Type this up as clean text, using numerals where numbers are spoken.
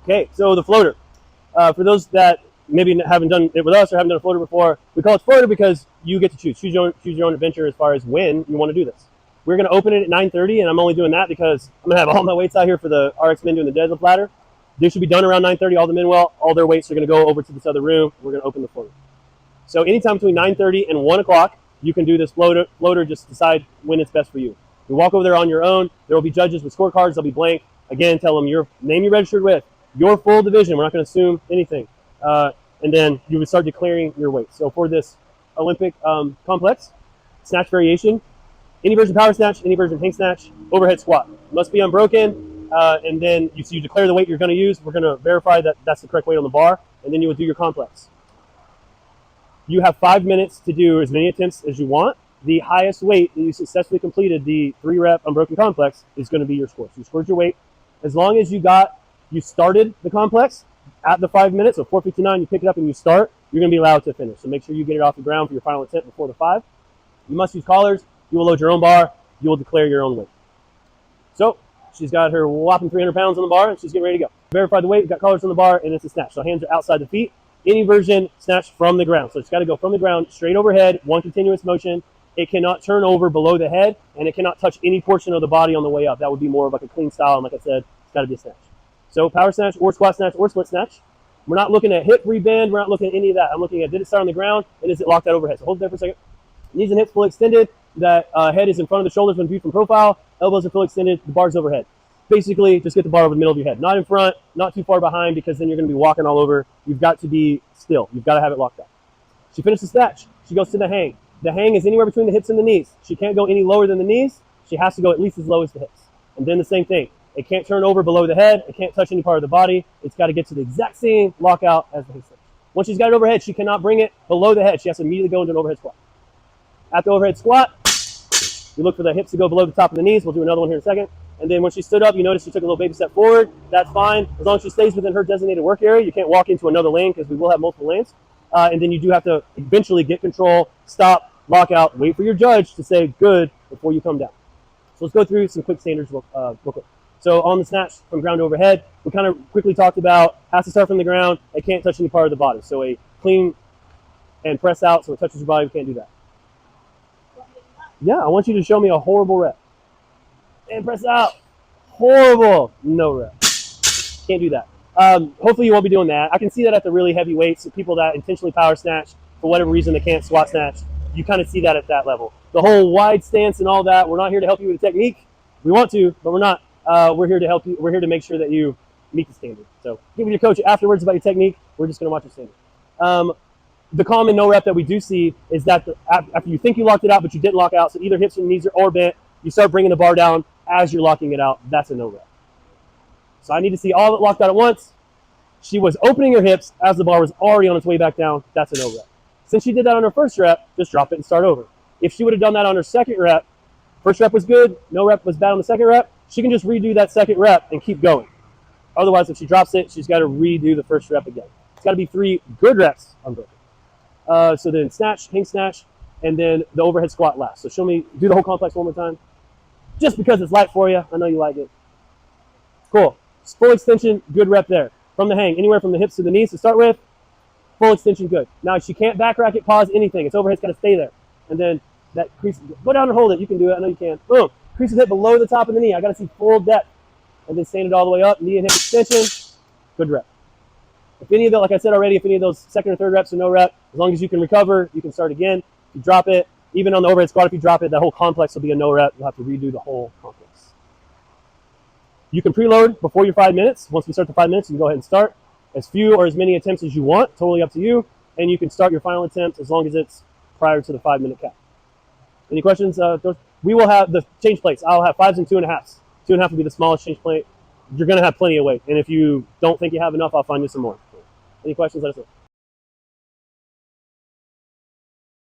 Okay, so the floater. For those that maybe haven't done it with us or haven't done a floater before, we call it floater because you get to choose your own adventure as far as when you want to do this. We're going to open it at 9:30, and I'm only doing that because I'm going to have all my weights out here for the RX men doing the deadlift ladder. They should be done around 9:30. All the men will. All their weights are going to go over to this other room. We're going to open the floater. So anytime between 9:30 and 1 o'clock, you can do this floater. Just decide when it's best for you. You walk over there on your own. There will be judges with scorecards. They'll be blank. Again, tell them your name you're registered with, your full division. We're not going to assume anything. And then you would start declaring your weight. So for this Olympic complex, snatch variation, any version power snatch, any version hang snatch, overhead squat. Must be unbroken. And then you declare the weight you're going to use. We're going to verify that that's the correct weight on the bar. And then you would do your complex. You have 5 minutes to do as many attempts as you want. The highest weight that you successfully completed the 3-rep unbroken complex is going to be your score. So you scored your weight. As long as you started the complex at the 5 minutes, so 4:59, you pick it up and you start, you're going to be allowed to finish. So make sure you get it off the ground for your final attempt before the 5. You must use collars. You will load your own bar. You will declare your own weight. So she's got her whopping 300 pounds on the bar, and she's getting ready to go. Verify the weight. We've got collars on the bar, and it's a snatch. So hands are outside the feet. Any version snatch from the ground. So it's got to go from the ground straight overhead, one continuous motion. It cannot turn over below the head, and it cannot touch any portion of the body on the way up. That would be more of like a clean style, and like I said, it's got to be a snatch. So power snatch or squat snatch or split snatch. We're not looking at hip rebend. We're not looking at any of that. I'm looking at, did it start on the ground, and is it locked out overhead? So hold it there for a second. Knees and hips fully extended. That head is in front of the shoulders when viewed from profile. Elbows are fully extended. The bar's overhead. Basically, just get the bar over the middle of your head. Not in front, not too far behind, because then you're going to be walking all over. You've got to be still. You've got to have it locked up. She finished the snatch. She goes to the hang. The hang is anywhere between the hips and the knees. She can't go any lower than the knees. She has to go at least as low as the hips. And then the same thing. It can't turn over below the head. It can't touch any part of the body. It's got to get to the exact same lockout as the hip snatch. Once she's got it overhead, she cannot bring it below the head. She has to immediately go into an overhead squat. At the overhead squat, we look for the hips to go below the top of the knees. We'll do another one here in a second. And then when she stood up, you notice she took a little baby step forward. That's fine. As long as she stays within her designated work area, you can't walk into another lane because we will have multiple lanes. And then you do have to eventually get control, stop, lock out, wait for your judge to say good before you come down. So let's go through some quick standards real quick. So on the snatch from ground to overhead, we kind of quickly talked about has to start from the ground. It can't touch any part of the body. So a clean and press out so it touches your body. We can't do that. Yeah, I want you to show me a horrible rep. And press out. Horrible. No rep. Can't do that. Hopefully you won't be doing that. I can see that at the really heavy weights. So people that intentionally power snatch, for whatever reason they can't squat snatch, you kind of see that at that level. The whole wide stance and all that, we're not here to help you with a technique. We want to, but we're not. We're here to help you. We're here to make sure that you meet the standard. So get with your coach afterwards about your technique. We're just going to watch your standard. The common no rep that we do see is that after you think you locked it out, but you didn't lock out, so either hips and knees are bent, you start bringing the bar down as you're locking it out. That's a no rep. So I need to see all of it locked out at once. She was opening her hips as the bar was already on its way back down. That's a no rep. Since she did that on her first rep, just drop it and start over. If she would have done that on her second rep, first rep was good, no rep was bad on the second rep, she can just redo that second rep and keep going. Otherwise, if she drops it, she's got to redo the first rep again. It's got to be 3 good reps unbroken. So then snatch, hang snatch, and then the overhead squat last. So show me, do the whole complex one more time. Just because it's light for you. I know you like it. Cool. Full extension, good rep there. From the hang, anywhere from the hips to the knees to start with. Full extension, good. Now she can't back rack it, pause, anything. Its overhead's got to stay there. And then that crease, go down and hold it. You can do it. I know you can. Boom. Crease is hit below the top of the knee. I got to see full depth. And then stand it all the way up. Knee and hip extension. Good rep. If any of the, like I said already, if any of those second or third reps are no rep, as long as you can recover, you can start again. If you drop it, even on the overhead squat, if you drop it, that whole complex will be a no rep. You'll have to redo the whole complex. You can preload before your 5 minutes. Once we start the 5 minutes, you can go ahead and start as few or as many attempts as you want, totally up to you. And you can start your final attempt as long as it's prior to the 5 minute cap. Any questions? We will have the change plates. I'll have 5s and 2.5s. 2.5 will be the smallest change plate. You're going to have plenty of weight. And if you don't think you have enough, I'll find you some more. Any questions? Let us know.